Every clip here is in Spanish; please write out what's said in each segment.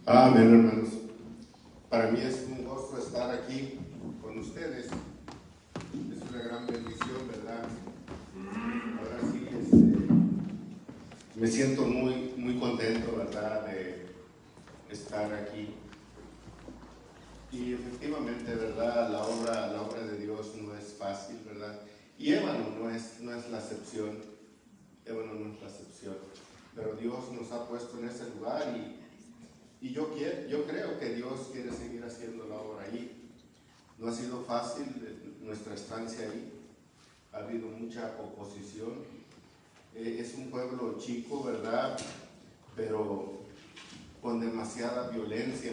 Amén, hermanos. Para mí es un gozo estar aquí con ustedes. Es una gran bendición, ¿verdad? Ahora sí, me siento muy contento, ¿verdad?, de estar aquí. Y efectivamente, ¿verdad?, la obra de Dios no es fácil, ¿verdad? Y Ébano no es la excepción. Ébano no es la excepción. Pero Dios nos ha puesto en ese lugar y yo creo que Dios quiere seguir haciendo la obra ahí. No ha sido fácil nuestra estancia ahí. Ha habido mucha oposición. Es un pueblo chico, ¿verdad?, pero con demasiada violencia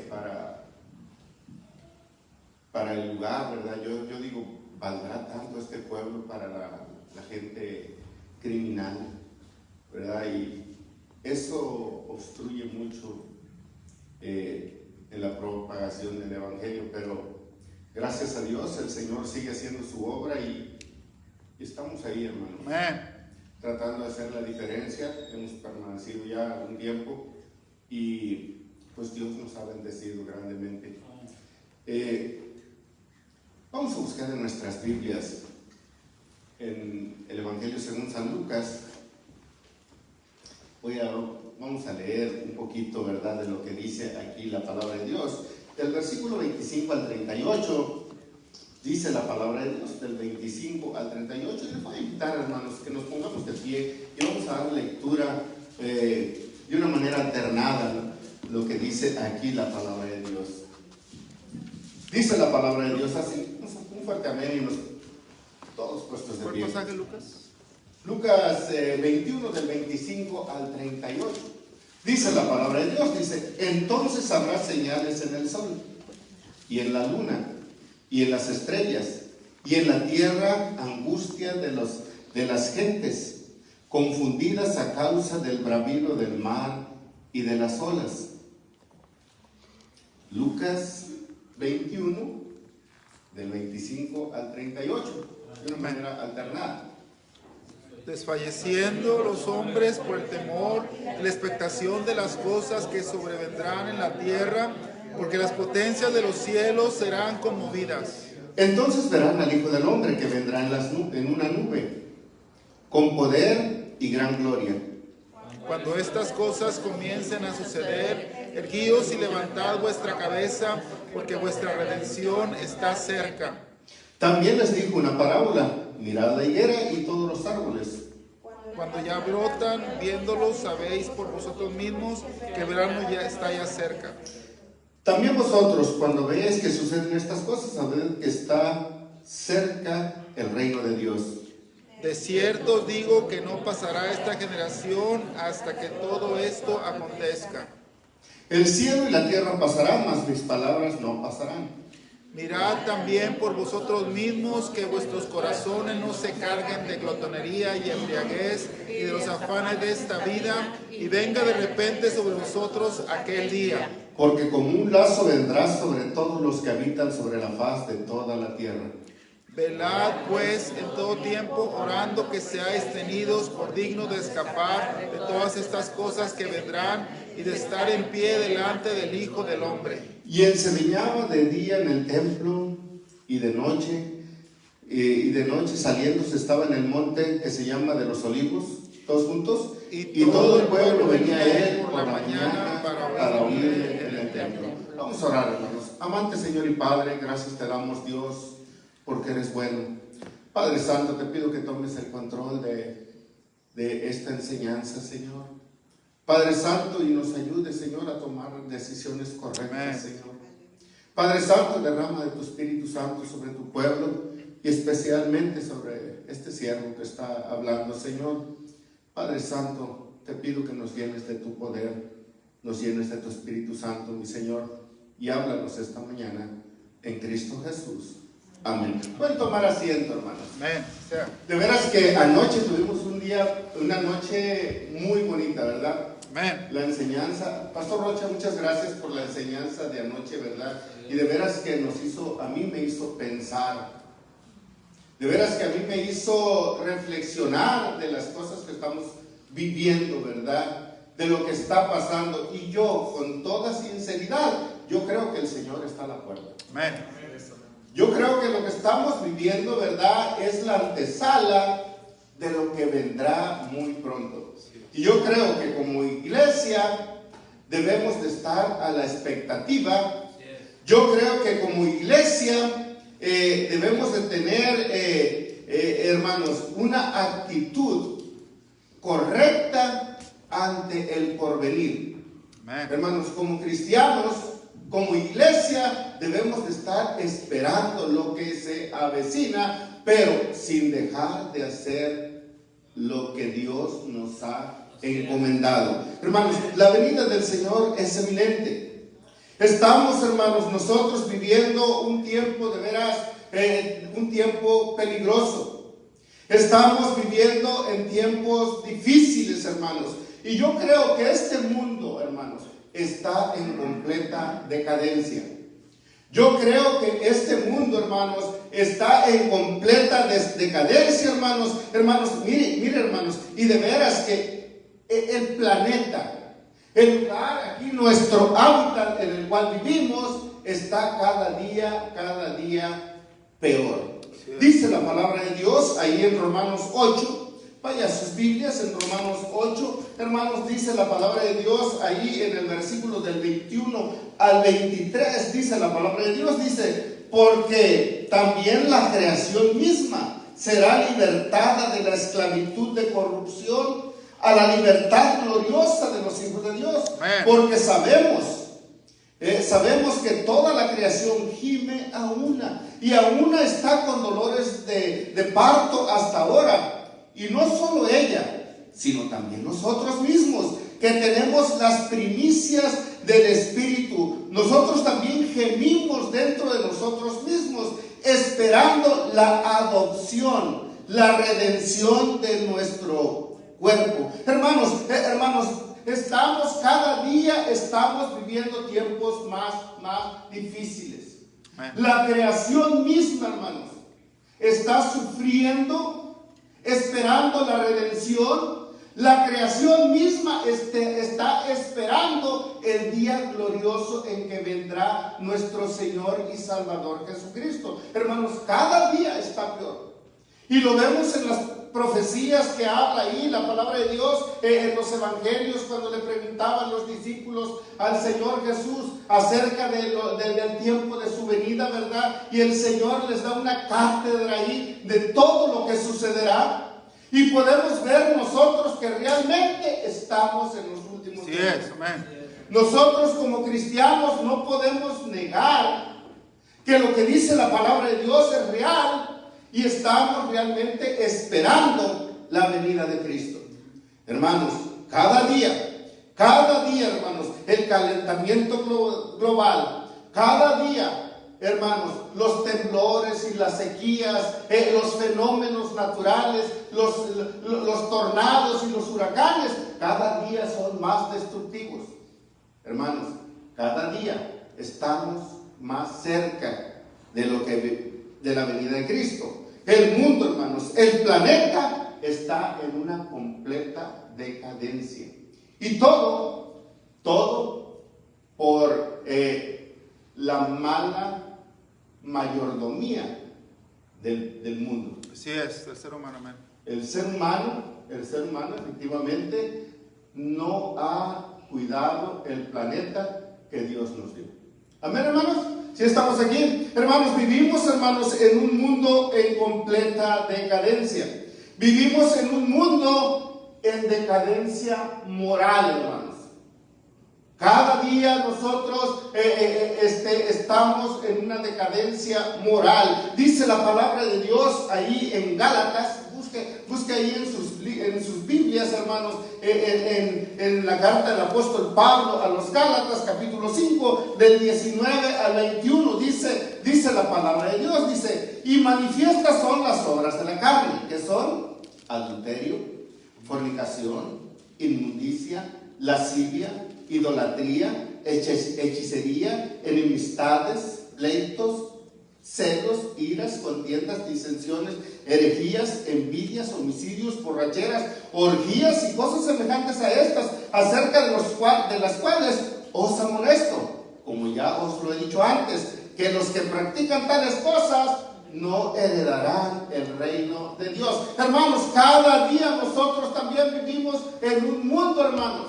para el lugar, ¿verdad? Yo digo, ¿valdrá tanto este pueblo para la gente criminal, ¿verdad? Y eso obstruye mucho en la propagación del Evangelio, pero gracias a Dios el Señor sigue haciendo su obra y estamos ahí, hermanos. Amén. Tratando de hacer la diferencia. Hemos permanecido ya un tiempo y pues Dios nos ha bendecido grandemente. Vamos a buscar en nuestras Biblias en el Evangelio según San Lucas. Vamos a leer un poquito, ¿verdad?, de lo que dice aquí la palabra de Dios. Del versículo 25 al 38 dice la palabra de Dios, del 25 al 38. Y les voy a invitar, hermanos, que nos pongamos de pie y vamos a dar lectura de una manera alternada, ¿no?, lo que dice aquí la palabra de Dios. Dice la palabra de Dios así, un fuerte amén y nos todos puestos de pie. ¿Cuál pasaje, Lucas? Lucas 21 del 25 al 38. Dice la palabra de Dios, dice: entonces habrá señales en el sol, y en la luna, y en las estrellas, y en la tierra angustia de las gentes, confundidas a causa del bravío del mar y de las olas. Lucas 21, del 25 al 38, de una manera alternada. Desfalleciendo los hombres por el temor y la expectación de las cosas que sobrevendrán en la tierra, porque las potencias de los cielos serán conmovidas. Entonces verán al Hijo del Hombre que vendrá en una nube, con poder y gran gloria. Cuando estas cosas comiencen a suceder, erguíos y levantad vuestra cabeza, porque vuestra redención está cerca. También les dijo una parábola: mirad la higuera y todos los árboles. Cuando ya brotan, viéndolos, sabéis por vosotros mismos que el verano ya está cerca. También vosotros, cuando veáis que suceden estas cosas, sabed que está cerca el reino de Dios. De cierto os digo que no pasará esta generación hasta que todo esto acontezca. El cielo y la tierra pasarán, mas mis palabras no pasarán. Mirad también por vosotros mismos que vuestros corazones no se carguen de glotonería y embriaguez y de los afanes de esta vida, y venga de repente sobre vosotros aquel día. Porque como un lazo vendrá sobre todos los que habitan sobre la faz de toda la tierra. Velad pues en todo tiempo, orando que seáis tenidos por dignos de escapar de todas estas cosas que vendrán y de estar en pie delante del Hijo del Hombre. Y enseñaba de día en el templo y de noche saliéndose estaba en el monte que se llama de los Olivos, todos juntos, y todo el pueblo venía a él por la mañana para oírle en el templo. Vamos a orar, hermanos. Amante Señor y Padre, gracias te damos, Dios, porque eres bueno. Padre Santo, te pido que tomes el control de esta enseñanza, Señor. Padre Santo, y nos ayude, Señor, a tomar decisiones correctas, amén, Señor. Padre Santo, derrama de tu Espíritu Santo sobre tu pueblo y especialmente sobre este siervo que está hablando, Señor. Padre Santo, te pido que nos llenes de tu poder, nos llenes de tu Espíritu Santo, mi Señor, y háblanos esta mañana en Cristo Jesús. Amén. Pueden tomar asiento, hermanos. Amén. De veras que anoche tuvimos una noche muy bonita, ¿verdad? Amén. La enseñanza, Pastor Rocha, muchas gracias por la enseñanza de anoche, ¿verdad? Y de veras que a mí me hizo pensar, de veras que a mí me hizo reflexionar de las cosas que estamos viviendo, ¿verdad? De lo que está pasando. Y yo, con toda sinceridad, sinceridad, yo creo que el Señor está a la puerta. Amén. Yo creo que lo que estamos viviendo, ¿verdad?, es la antesala de lo que vendrá muy pronto. Y yo creo que como iglesia debemos de estar a la expectativa. Yo creo que como iglesia debemos de tener, hermanos, una actitud correcta ante el porvenir. Amén. Hermanos, como cristianos, como iglesia, debemos de estar esperando lo que se avecina, pero sin dejar de hacer lo que Dios nos ha encomendado. Hermanos, la venida del Señor es eminente. Estamos, hermanos, nosotros viviendo un tiempo de veras, un tiempo peligroso. Estamos viviendo en tiempos difíciles, hermanos. Y yo creo que este mundo, hermanos, está en completa decadencia. Yo creo que este mundo, hermanos, está en completa decadencia, hermanos. Hermanos, mire, hermanos, y de veras que el planeta, el lugar aquí, nuestro hábitat en el cual vivimos, está cada día peor. Dice la palabra de Dios ahí en Romanos 8. Vaya a sus Biblias en Romanos 8, hermanos, dice la palabra de Dios ahí en el versículo del 21 al 23, dice la palabra de Dios, dice, porque también la creación misma será libertada de la esclavitud de corrupción a la libertad gloriosa de los hijos de Dios. Amén. Porque sabemos que toda la creación gime a una, y a una está con dolores de parto hasta ahora. Y no solo ella, sino también nosotros mismos, que tenemos las primicias del Espíritu. Nosotros también gemimos dentro de nosotros mismos, esperando la adopción, la redención de nuestro cuerpo. Hermanos, cada día estamos viviendo tiempos más difíciles. La creación misma, hermanos, está sufriendo, esperando la redención. La creación misma está esperando el día glorioso en que vendrá nuestro Señor y Salvador Jesucristo. Hermanos, cada día está peor. Y lo vemos en las profecías que habla ahí la palabra de Dios, en los evangelios, cuando le preguntaban los discípulos al Señor Jesús acerca del tiempo de su venida, ¿verdad? Y el Señor les da una cátedra ahí de todo lo que sucederá. Y podemos ver nosotros que realmente estamos en los últimos tiempos. Nosotros como cristianos no podemos negar que lo que dice la palabra de Dios es real. Y estamos realmente esperando la venida de Cristo. Hermanos, cada día, hermanos, el calentamiento global, cada día, hermanos, los temblores y las sequías, los fenómenos naturales, los tornados y los huracanes, cada día son más destructivos. Hermanos, cada día estamos más cerca de la venida de Cristo. El mundo, hermanos, el planeta está en una completa decadencia. Y todo por la mala mayordomía del mundo. Así es, el ser humano, amén. El ser humano efectivamente no ha cuidado el planeta que Dios nos dio. Amén, hermanos. Si estamos aquí, hermanos, vivimos, hermanos, en un mundo en completa decadencia. Vivimos en un mundo en decadencia moral, hermanos. Cada día nosotros estamos en una decadencia moral. Dice la palabra de Dios ahí en Gálatas. Busque ahí en sus Biblias, hermanos, en la carta del apóstol Pablo a los Gálatas, capítulo 5, del 19 al 21, dice la palabra de Dios, dice, y manifiestas son las obras de la carne, que son adulterio, fornicación, inmundicia, lascivia, idolatría, hechicería, enemistades, pleitos, celos, iras, contiendas, disensiones, herejías, envidias, homicidios, borracheras, orgías y cosas semejantes a estas, acerca de las cuales os amonesto, ya os lo he dicho antes, que los que practican tales cosas no heredarán el reino de Dios. Hermanos, cada día nosotros también vivimos en un mundo, hermanos,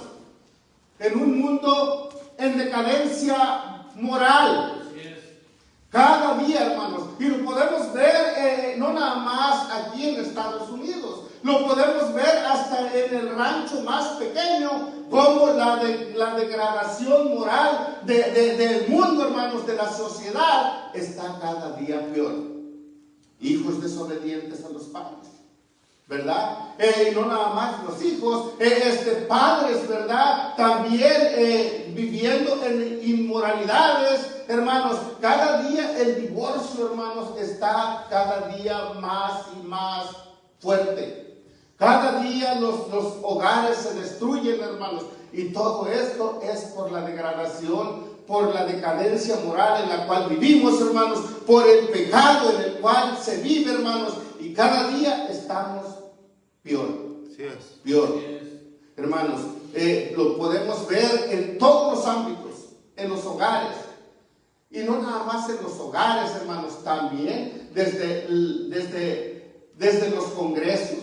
en un mundo en decadencia moral. Cada día, hermanos, y lo podemos ver no nada más aquí en Estados Unidos, lo podemos ver hasta en el rancho más pequeño, como la degradación moral del mundo, hermanos, de la sociedad, está cada día peor. Hijos desobedientes a los padres, ¿verdad? Y no nada más los hijos, padres, ¿verdad? También viviendo en inmoralidades, hermanos. Cada día el divorcio, hermanos, está cada día más y más fuerte. Cada día los hogares se destruyen, hermanos. Y todo esto es por la degradación, por la decadencia moral en la cual vivimos, hermanos, por el pecado en el cual se vive, hermanos. Y cada día estamos peor. Así es. Peor. Hermanos, lo podemos ver en todos los ámbitos, en los hogares. Y no nada más en los hogares, hermanos, también desde los congresos,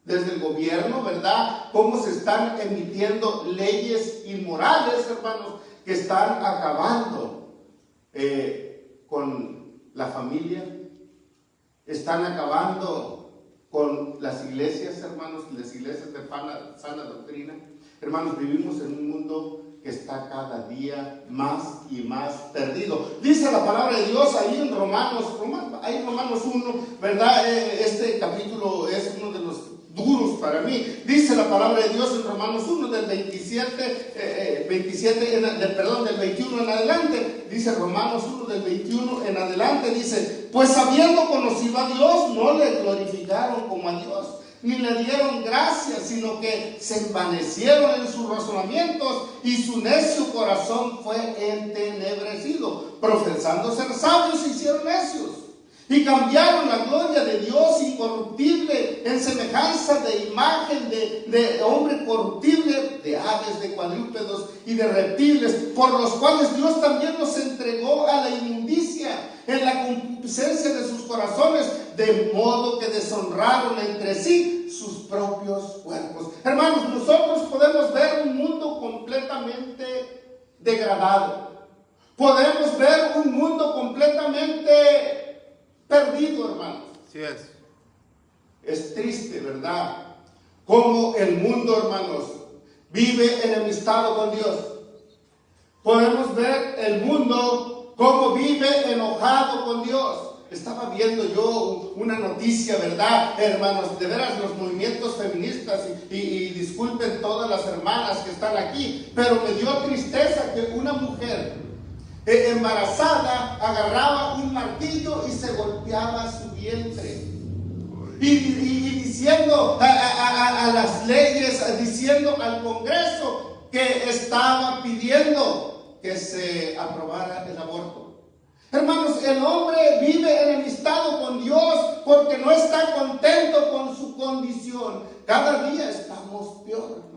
desde el gobierno, ¿verdad? Cómo se están emitiendo leyes inmorales, hermanos, que están acabando con la familia, están acabando con las iglesias, hermanos, las iglesias de sana doctrina. Hermanos, vivimos en un mundo que está cada día más y más perdido. Dice la palabra de Dios ahí en Romanos 1, ¿verdad? Este capítulo es uno de los duros para mí. Dice la palabra de Dios en Romanos 1 del 21 en adelante. Dice Romanos 1 del 21 en adelante, dice: pues habiendo conocido a Dios, no le glorificaron como a Dios, ni le dieron gracias, sino que se envanecieron en sus razonamientos, y su necio corazón fue entenebrecido. Profesando ser sabios, se hicieron necios, y cambiaron la gloria de Dios incorruptible en semejanza de imagen de hombre corruptible, de aves, de cuadrúpedos y de reptiles, por los cuales Dios también los entregó a la inmundicia en la concupiscencia de sus corazones, de modo que deshonraron entre sí sus propios cuerpos. Hermanos, nosotros podemos ver un mundo completamente degradado. Podemos ver un mundo completamente perdido, hermanos. Así es. Es triste, ¿verdad? Cómo el mundo, hermanos, vive enemistado con Dios. Podemos ver el mundo cómo vive enojado con Dios. Estaba viendo yo una noticia, ¿verdad, hermanos? De veras, los movimientos feministas, y disculpen todas las hermanas que están aquí, pero me dio tristeza que una mujer embarazada agarraba un martillo y se golpeaba su vientre, y diciendo a las leyes, diciendo al Congreso que estaba pidiendo que se aprobara el aborto. Hermanos, el hombre vive enemistado con Dios porque no está contento con su condición. Cada día estamos peor, hermanos.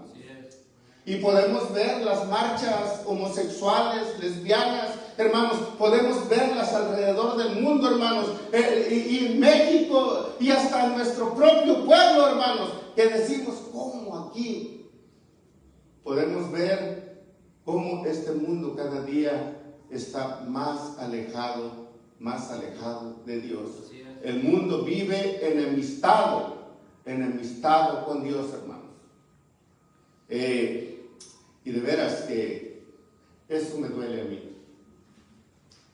Y podemos ver las marchas homosexuales, lesbianas, hermanos, podemos verlas alrededor del mundo, hermanos, y en México, y hasta en nuestro propio pueblo, hermanos, que decimos: ¿cómo aquí? Podemos ver cómo este mundo cada día está más alejado de Dios. El mundo vive enemistado con Dios, hermanos. Y de veras que eso me duele a mí.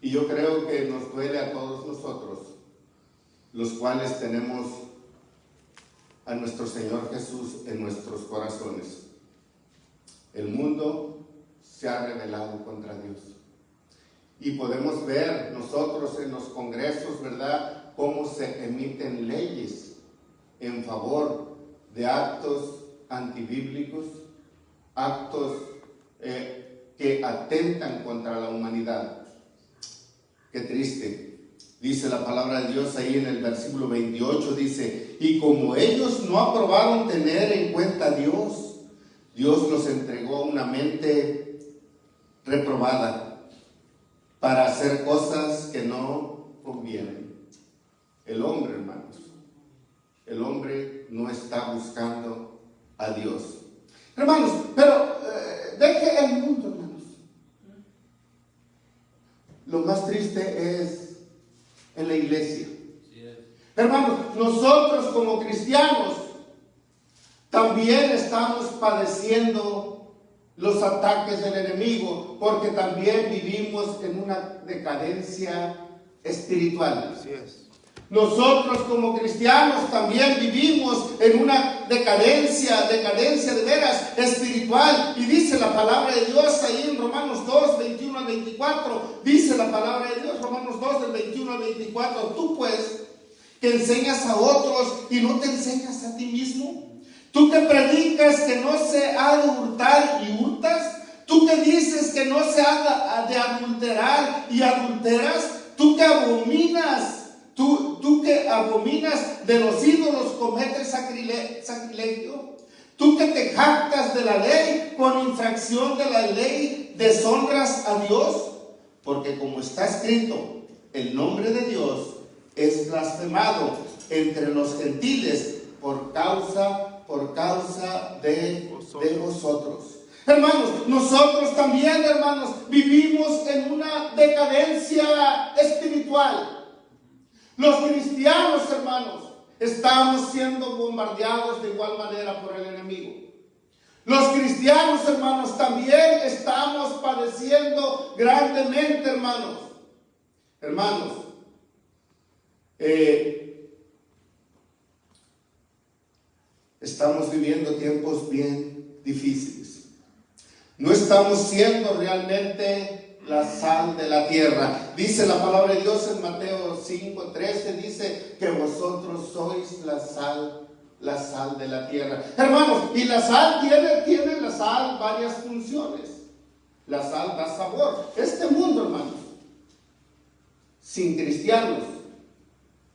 Y yo creo que nos duele a todos nosotros, los cuales tenemos a nuestro Señor Jesús en nuestros corazones. El mundo se ha rebelado contra Dios. Y podemos ver nosotros en los congresos, ¿verdad?, cómo se emiten leyes en favor de actos antibíblicos, actos que atentan contra la humanidad. Qué triste. Dice la palabra de Dios ahí en el versículo 28, dice: y como ellos no aprobaron tener en cuenta a Dios, Dios los entregó una mente reprobada para hacer cosas que no convienen. El hombre, hermanos, el hombre no está buscando a Dios. Hermanos, pero deje el mundo, hermanos. Lo más triste es en la iglesia. Hermanos, nosotros como cristianos también estamos padeciendo los ataques del enemigo, porque también vivimos en una decadencia espiritual. Así es. Nosotros como cristianos también vivimos en una decadencia de veras espiritual. Y dice la palabra de Dios ahí en Romanos 2, 21 al 24. Dice la palabra de Dios, Romanos 2, del 21 al 24. Tú pues, que enseñas a otros y no te enseñas a ti mismo. Tú que predicas que no se ha de hurtar y hurtas. Tú que dices que no se ha de adulterar y adulteras. Tú que abominas. Tú que abominas de los ídolos, cometes sacrilegio. Tú que te jactas de la ley, con infracción de la ley, deshonras a Dios. Porque como está escrito, el nombre de Dios es blasfemado entre los gentiles por causa de vosotros. Hermanos, nosotros también, hermanos, vivimos en una decadencia espiritual. Los cristianos, hermanos, estamos siendo bombardeados de igual manera por el enemigo. Los cristianos, hermanos, también estamos padeciendo grandemente, hermanos. Hermanos, estamos viviendo tiempos bien difíciles. No estamos siendo realmente la sal de la tierra. Dice la palabra de Dios en Mateo 5:13, dice que vosotros sois la sal de la tierra. Hermanos, y la sal tiene la sal varias funciones. La sal da sabor. Este mundo, hermanos, sin cristianos,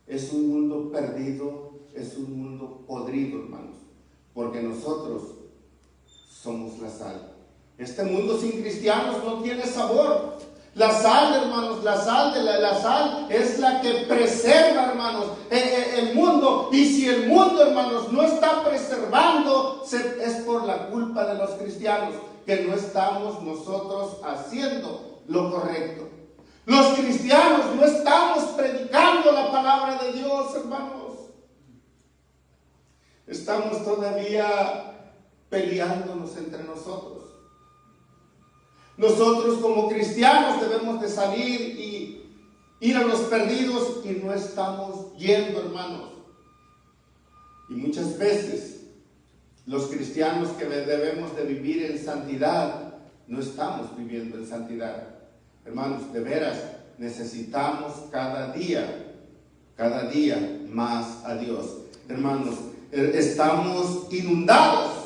es un mundo perdido, es un mundo podrido, hermanos, porque nosotros somos la sal. Este mundo sin cristianos no tiene sabor. La sal, hermanos, la sal es la que preserva, hermanos, el mundo. Y si el mundo, hermanos, no está preservando, es por la culpa de los cristianos, que no estamos nosotros haciendo lo correcto. Los cristianos no estamos predicando la palabra de Dios, hermanos. Estamos todavía peleándonos entre nosotros. Nosotros como cristianos debemos de salir y ir a los perdidos, y no estamos yendo, hermanos. Y muchas veces los cristianos que debemos de vivir en santidad, no estamos viviendo en santidad. Hermanos, de veras necesitamos cada día más a Dios. Hermanos, estamos inundados.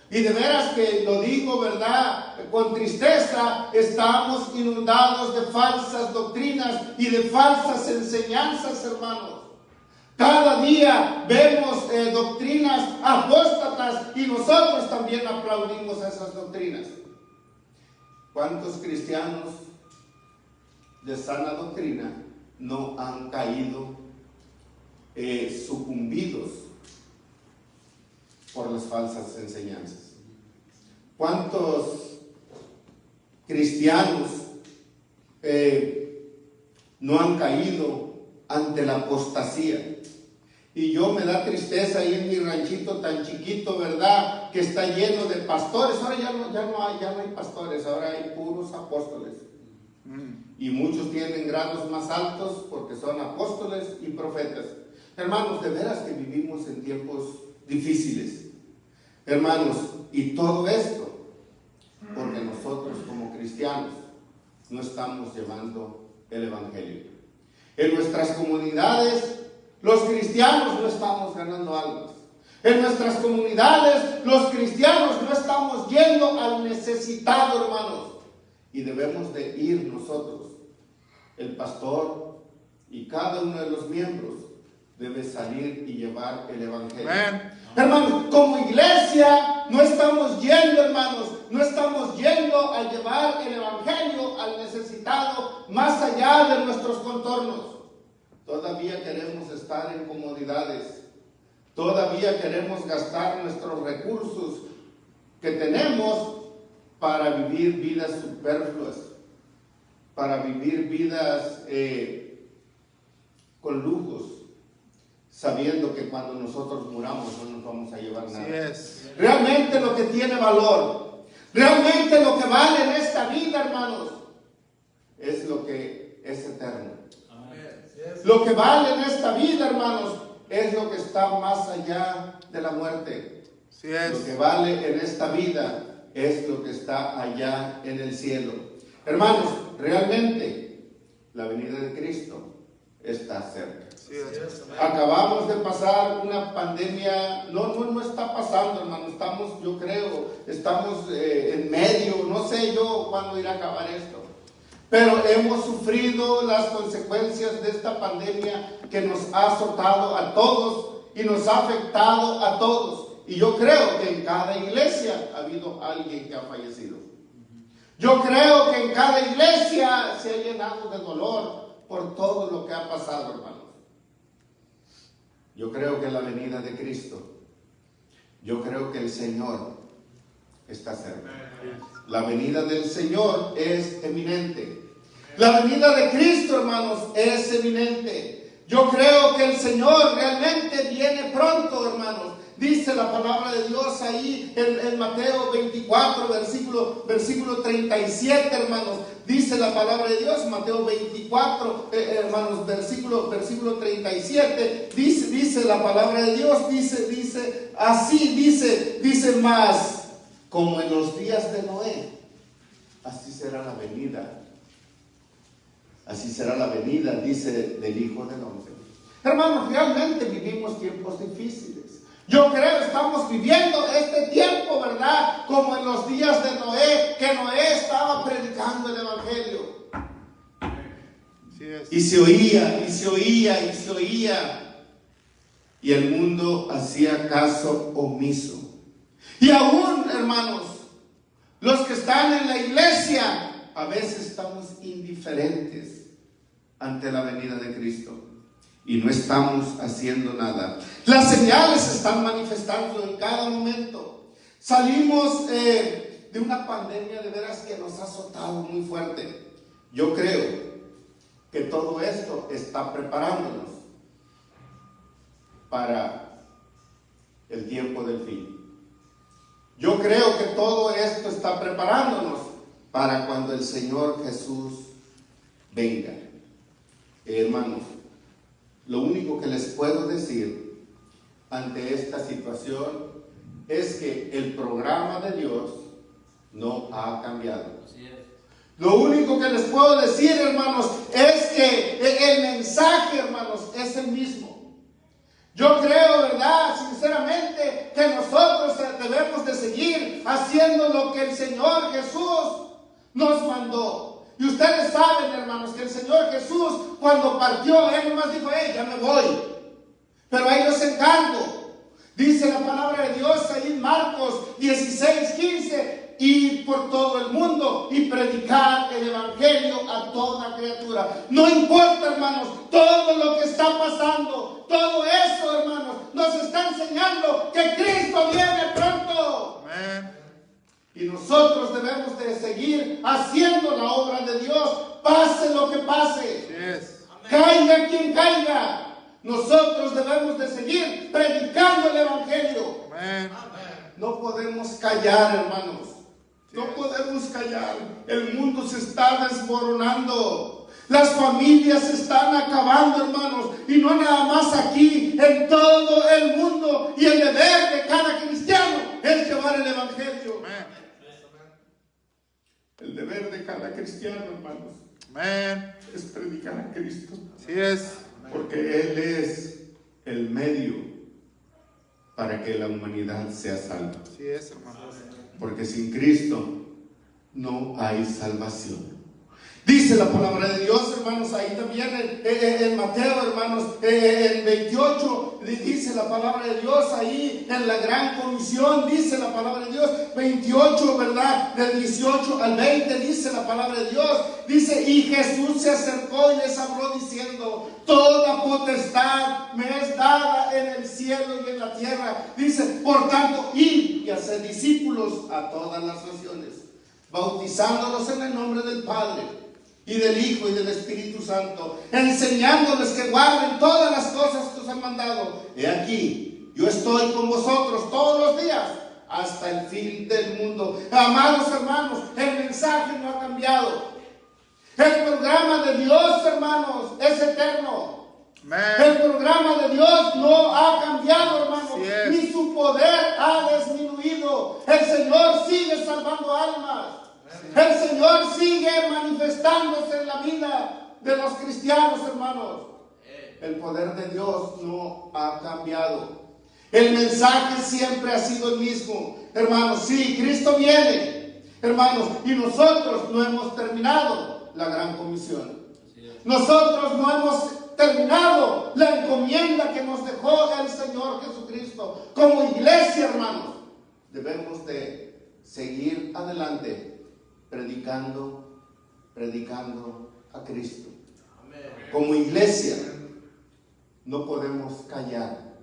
Y de veras que lo digo, ¿verdad? Con tristeza, estamos inundados de falsas doctrinas y de falsas enseñanzas, hermanos. Cada día vemos doctrinas apóstatas, y nosotros también aplaudimos a esas doctrinas. ¿Cuántos cristianos de sana doctrina no han caído sucumbidos por las falsas enseñanzas? ¿Cuántos cristianos no han caído ante la apostasía? Y yo me da tristeza ahí en mi ranchito tan chiquito, ¿verdad? Que está lleno de pastores. Ahora ya no hay pastores, ahora hay puros apóstoles. Y muchos tienen grados más altos porque son apóstoles y profetas. Hermanos, de veras que vivimos en tiempos difíciles. Hermanos, y todo esto porque nosotros como cristianos no estamos llevando el evangelio. En nuestras comunidades, los cristianos no estamos ganando almas. En nuestras comunidades, los cristianos no estamos yendo al necesitado, hermanos. Y debemos de ir nosotros. El pastor y cada uno de los miembros debe salir y llevar el evangelio. Amén. Hermanos, como iglesia no estamos yendo, hermanos, no estamos yendo a llevar el evangelio a al necesitado, más allá de nuestros contornos. Todavía queremos estar en comodidades. Todavía queremos gastar nuestros recursos que tenemos para vivir vidas superfluas, para vivir vidas con lujos, sabiendo que cuando nosotros muramos no nos vamos a llevar nada. Realmente lo que tiene valor, realmente lo que vale en esta vida, hermanos, es lo que es eterno. Lo que vale en esta vida, hermanos, es lo que está más allá de la muerte. Lo que vale en esta vida es lo que está allá en el cielo. Hermanos, realmente la venida de Cristo está cerca. Acabamos de pasar una pandemia, no está pasando, hermano, estamos en medio, no sé yo cuándo irá a acabar esto, pero hemos sufrido las consecuencias de esta pandemia que nos ha azotado a todos y nos ha afectado a todos, y yo creo que en cada iglesia ha habido alguien que ha fallecido. Yo creo que en cada iglesia se ha llenado de dolor por todo lo que ha pasado, hermanos. Yo creo que la venida de Cristo, yo creo que el Señor está cerca. La venida del Señor es eminente. La venida de Cristo, hermanos, es eminente. Yo creo que el Señor realmente viene pronto, hermanos. Dice la palabra de Dios ahí en Mateo 24, versículo 37, hermanos. Dice la palabra de Dios, Mateo 24, hermanos, versículo 37. Dice la palabra de Dios, dice así, dice más, como en los días de Noé, así será la venida. Así será la venida, dice, del Hijo del Hombre. Hermanos, realmente vivimos tiempos difíciles. Yo creo que estamos viviendo este tiempo, ¿verdad? Como en los días de Noé, que Noé estaba predicando el Evangelio. Y se oía. Y el mundo hacía caso omiso. Y aún, hermanos, los que están en la iglesia, a veces estamos indiferentes ante la venida de Cristo. Y no estamos haciendo nada. Las señales se están manifestando en cada momento. Salimos de una pandemia de veras que nos ha azotado muy fuerte. Yo creo que todo esto está preparándonos para el tiempo del fin. Yo creo que todo esto está preparándonos para cuando el Señor Jesús venga. Hermanos, lo único que les puedo decir ante esta situación es que el programa de Dios no ha cambiado. Lo único que les puedo decir, hermanos, es que el mensaje, hermanos, es el mismo. Yo creo, ¿verdad?, sinceramente, que nosotros debemos de seguir haciendo lo que el Señor Jesús nos mandó. Y ustedes saben, hermanos, que el Señor Jesús, cuando partió, Él nomás dijo: ya me voy, pero ahí los encargo. Dice la palabra de Dios ahí en Marcos 16:15: ir por todo el mundo y predicar el Evangelio a toda criatura. No importa, hermanos, todo lo que está pasando, todo eso, hermanos, nos está enseñando que Cristo viene pronto. Amén. Y nosotros debemos de seguir haciendo la obra de Dios, pase lo que pase. Yes. Caiga quien caiga. Nosotros debemos de seguir predicando el Evangelio. Amén. No podemos callar, hermanos. No podemos callar. El mundo se está desmoronando. Las familias se están acabando, hermanos. Y no nada más aquí, en todo el mundo. Y el deber de cada cristiano es llevar el Evangelio. Amén. El deber de cada cristiano, hermanos, amén, es predicar a Cristo. Así es. Porque Él es el medio para que la humanidad sea salva. Así es, hermanos. Porque sin Cristo no hay salvación. Dice la palabra de Dios, hermanos, ahí también en Mateo, hermanos, en 28, dice la palabra de Dios, ahí en la gran comisión, dice la palabra de Dios, 28, ¿verdad? Del 18 al 20, dice la palabra de Dios, dice, y Jesús se acercó y les habló diciendo, toda potestad me es dada en el cielo y en la tierra. Dice, por tanto, id y haced discípulos a todas las naciones, bautizándolos en el nombre del Padre, y del Hijo y del Espíritu Santo, enseñándoles que guarden todas las cosas que os han mandado. He aquí, yo estoy con vosotros todos los días hasta el fin del mundo. Amados hermanos, el mensaje no ha cambiado. El programa de Dios, hermanos, es eterno. El programa de Dios no ha cambiado, hermanos, ni su poder ha disminuido. El Señor sigue salvando almas. El Señor sigue manifestándose en la vida de los cristianos, hermanos. El poder de Dios no ha cambiado. El mensaje siempre ha sido el mismo. Hermanos, sí, Cristo viene, hermanos, y nosotros no hemos terminado la gran comisión. Nosotros no hemos terminado la encomienda que nos dejó el Señor Jesucristo. Como iglesia, hermanos, debemos de seguir adelante predicando a Cristo. Como iglesia no podemos callar.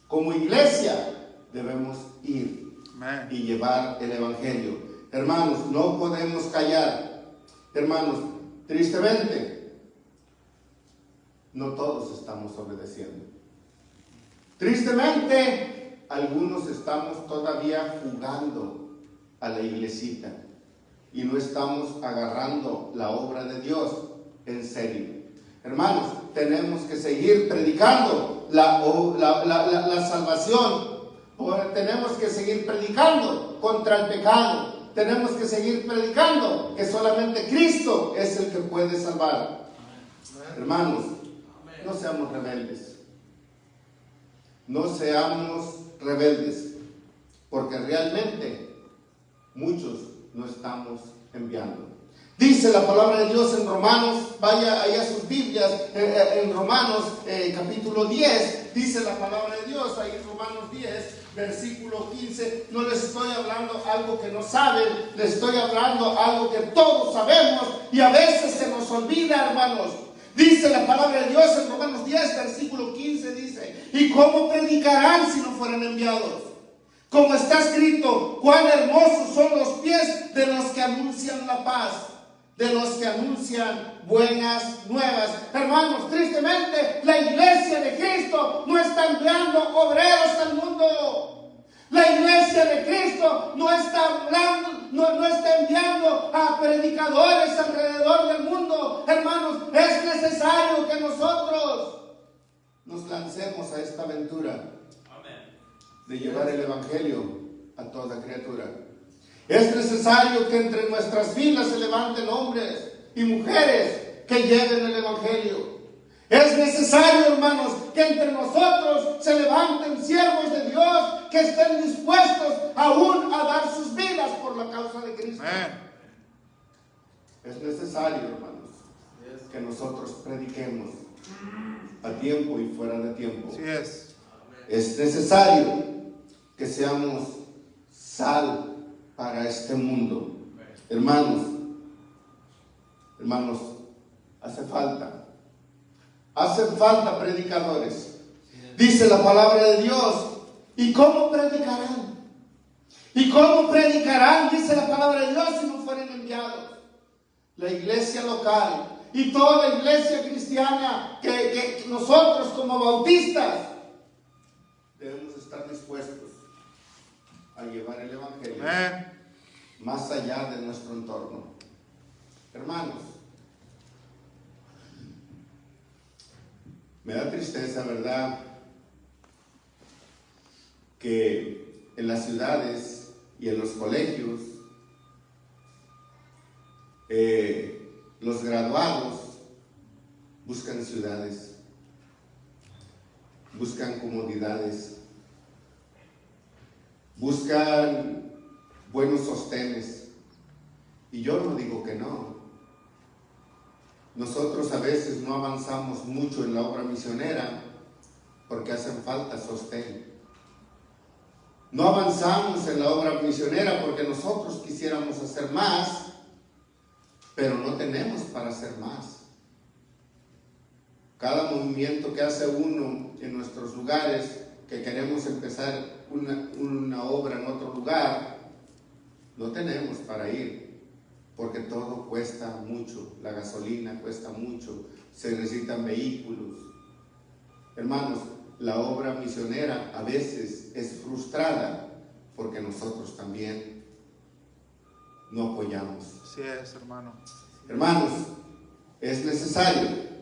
Como iglesia debemos ir y llevar el evangelio. Hermanos, no podemos callar. Hermanos, tristemente no todos estamos obedeciendo. Tristemente algunos estamos todavía jugando a la iglesita y no estamos agarrando la obra de Dios en serio. Hermanos, tenemos que seguir predicando la salvación. Tenemos que seguir predicando contra el pecado. Tenemos que seguir predicando que solamente Cristo es el que puede salvar. Hermanos, no seamos rebeldes. No seamos rebeldes, porque realmente muchos no estamos enviando. Dice la palabra de Dios en Romanos, vaya ahí a sus Biblias, en Romanos capítulo 10, dice la palabra de Dios, ahí en Romanos 10, versículo 15, no les estoy hablando algo que no saben, les estoy hablando algo que todos sabemos y a veces se nos olvida, hermanos. Dice la palabra de Dios en Romanos 10, versículo 15, dice, ¿y cómo predicarán si no fueran enviados? Como está escrito, cuán hermosos son los pies de los que anuncian la paz, de los que anuncian buenas nuevas. Hermanos, tristemente, la iglesia de Cristo no está enviando obreros al mundo. La iglesia de Cristo no está enviando a predicadores alrededor del mundo. Hermanos, es necesario que nosotros nos lancemos a esta aventura de llevar el evangelio a toda criatura. Es necesario que entre nuestras filas se levanten hombres y mujeres que lleven el evangelio. Es necesario, hermanos, que entre nosotros se levanten siervos de Dios que estén dispuestos aún a dar sus vidas por la causa de Cristo. Es necesario, hermanos, que nosotros prediquemos a tiempo y fuera de tiempo. Así es. Es necesario que seamos sal para este mundo. Hermanos, hacen falta predicadores. Dice la palabra de Dios, ¿y cómo predicarán? ¿Y cómo predicarán? Dice la palabra de Dios si no fueren enviados. La iglesia local y toda iglesia cristiana que nosotros como bautistas debemos estar dispuestos a llevar el evangelio más allá de nuestro entorno. Hermanos, me da tristeza, ¿verdad?, que en las ciudades y en los colegios los graduados buscan ciudades, buscan comodidades, buscan buenos sostenes. Y yo no digo que no. nosotros a veces no avanzamos mucho en la obra misionera porque hacen falta sostén. No avanzamos en la obra misionera porque nosotros quisiéramos hacer más, pero no tenemos para hacer más. Cada movimiento que hace uno en nuestros lugares, que queremos empezar una obra en otro lugar, no tenemos para ir, porque todo cuesta mucho, la gasolina cuesta mucho, se necesitan vehículos. Hermanos, la obra misionera a veces es frustrada porque nosotros también no apoyamos. Así es, hermano. Hermanos, es necesario.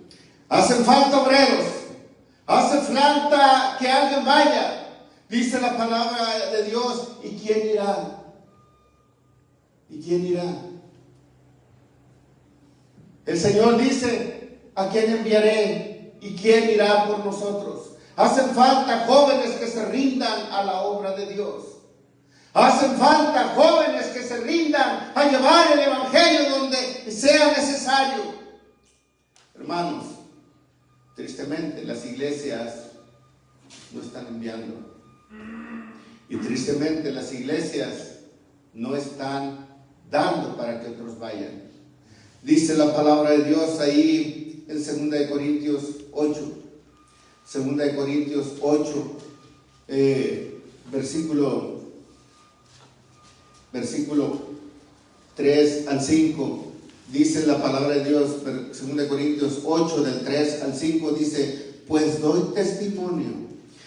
Hacen falta obreros, hace falta que alguien vaya. Dice la palabra de Dios, ¿y quién irá? ¿Y quién irá? El Señor dice, ¿a quién enviaré? ¿Y quién irá por nosotros? Hacen falta jóvenes que se rindan a la obra de Dios. Hacen falta jóvenes que se rindan a llevar el evangelio donde sea necesario. Hermanos, tristemente las iglesias no están enviando. Y tristemente las iglesias no están dando para que otros vayan. Dice la palabra de Dios ahí en 2 Corintios 8. 2 Corintios 8, versículo 3 al 5. Dice la palabra de Dios, 2 Corintios 8, del 3 al 5, dice: pues doy testimonio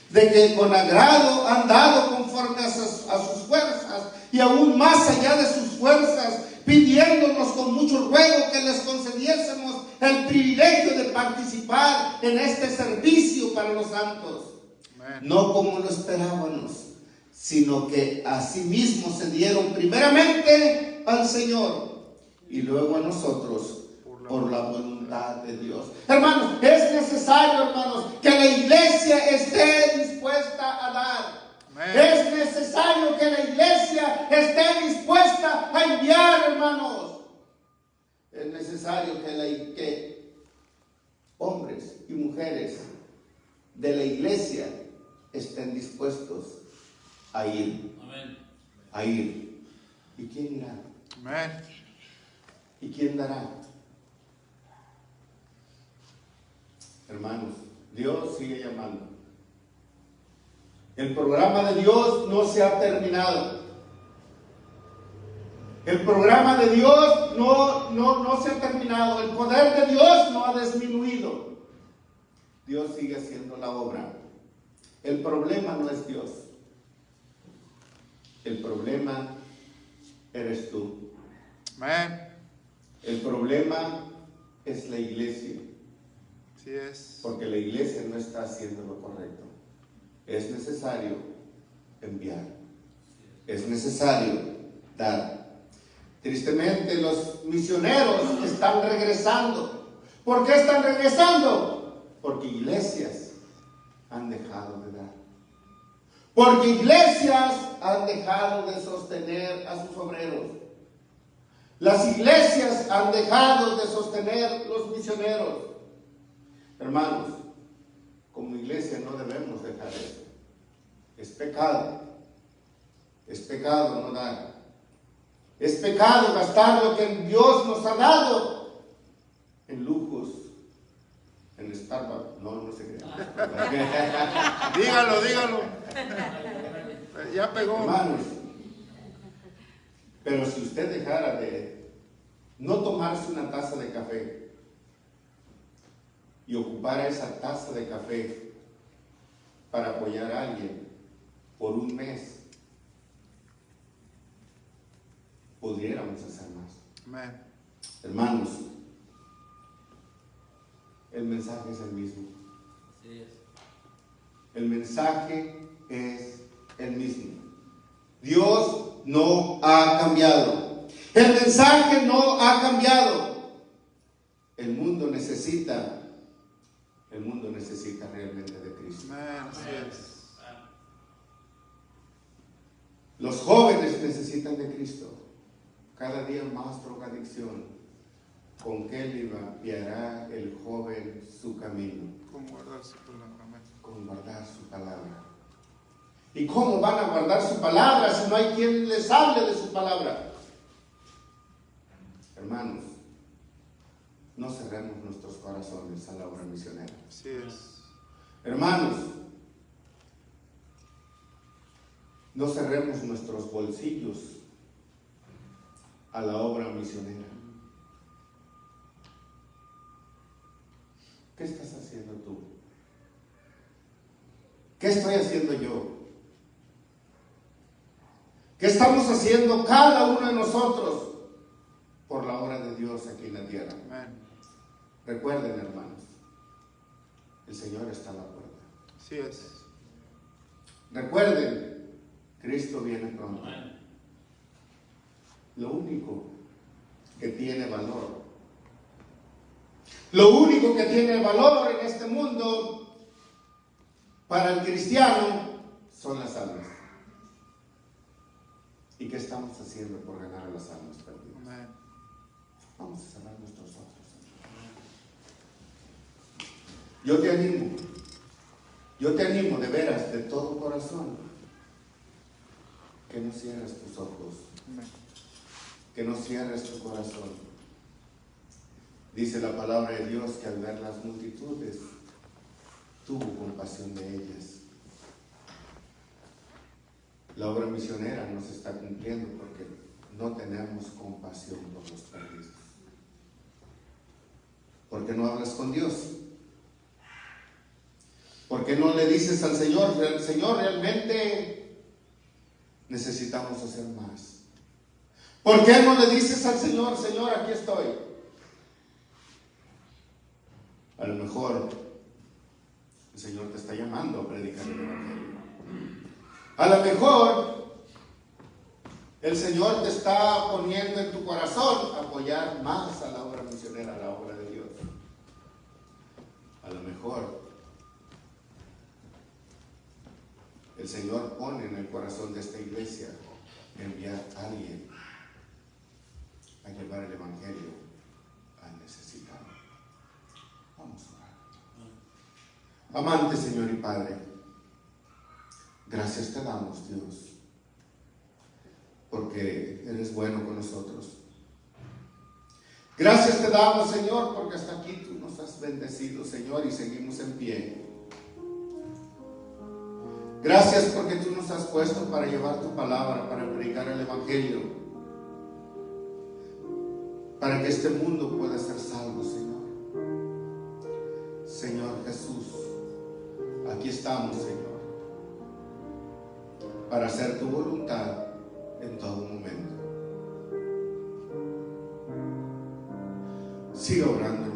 de que con agrado han dado conforme a sus fuerzas, y aún más allá de sus fuerzas, pidiéndonos con mucho ruego que les concediésemos el privilegio de participar en este servicio para los santos. Amén. No como lo esperábamos, sino que asimismo se dieron primeramente al Señor y luego a nosotros por la voluntad de Dios. Hermanos, es necesario, hermanos, que la iglesia esté dispuesta a dar. Amén. Es necesario que la iglesia esté dispuesta a enviar, hermanos. Es necesario que hombres y mujeres de la iglesia estén dispuestos a ir. Amén. A ir. ¿Y quién irá? Amén. ¿Y quién dará? Hermanos, Dios sigue llamando. El programa de Dios no se ha terminado. El programa de Dios no se ha terminado. El poder de Dios no ha disminuido. Dios sigue haciendo la obra. El problema no es Dios. El problema eres tú. Amén. El problema es la iglesia. Así es. Porque la iglesia no está haciendo lo correcto. Es necesario enviar. Es necesario dar. Tristemente los misioneros están regresando. ¿Por qué están regresando? Porque iglesias han dejado de dar. Porque iglesias han dejado de sostener a sus obreros. Las iglesias han dejado de sostener los misioneros. Hermanos, como iglesia no debemos dejar eso. Es pecado. Es pecado no dar. Es pecado gastar lo que Dios nos ha dado en lujos, en Starbucks. No se crea. Dígalo. Ya pegó. Hermanos, pero si usted dejara de no tomarse una taza de café y ocupara esa taza de café para apoyar a alguien por un mes, pudiéramos hacer más. Amén. Hermanos, el mensaje es el mismo. Sí es. El mensaje es el mismo. Dios no ha cambiado. El mensaje no ha cambiado. El mundo necesita realmente de Cristo. Amén. Así es. Los jóvenes necesitan de Cristo. Cada día más drogadicción. ¿con qué limpiará el joven su camino? Con guardar su palabra. Amén. Con guardar su palabra. ¿Y cómo van a guardar su palabra si no hay quien les hable de su palabra? Hermanos, no cerremos nuestros corazones a la obra misionera. Así es. Hermanos, no cerremos nuestros bolsillos a la obra misionera. ¿Qué estás haciendo tú? ¿Qué estoy haciendo yo? ¿Qué estamos haciendo cada uno de nosotros por la obra de Dios aquí en la tierra? Amén. Recuerden, hermanos, el Señor está a la puerta. Así es. Recuerden, Cristo viene pronto. Lo único que tiene valor, lo único que tiene valor en este mundo para el cristiano son las almas. ¿Y qué estamos haciendo por ganar a las almas perdidas? Amén. Vamos a cerrar nuestros ojos. Yo te animo de veras, de todo corazón, que no cierres tus ojos, Amén. que no cierres tu corazón. Dice la palabra de Dios que al ver las multitudes, tuvo compasión de ellas. La obra misionera no se está cumpliendo porque no tenemos compasión por los perdidos. ¿Por qué no hablas con Dios? ¿Por qué no le dices al Señor, Señor, realmente necesitamos hacer más? ¿Por qué no le dices al Señor, Señor, aquí estoy? A lo mejor el Señor te está llamando a predicar el Evangelio. A lo mejor el Señor te está poniendo en tu corazón apoyar más a la obra misionera, a la obra de Dios. A lo mejor el Señor pone en el corazón de esta iglesia enviar a alguien a llevar el Evangelio al necesitado. Vamos a orar. Amante Señor y Padre, gracias te damos, Dios, porque eres bueno con nosotros. Gracias te damos, Señor, porque hasta aquí tú nos has bendecido, Señor, y seguimos en pie. Gracias porque tú nos has puesto para llevar tu palabra, para predicar el Evangelio, para que este mundo pueda ser salvo, Señor. Señor Jesús, aquí estamos, Señor, para hacer tu voluntad en todo momento. Siga obrando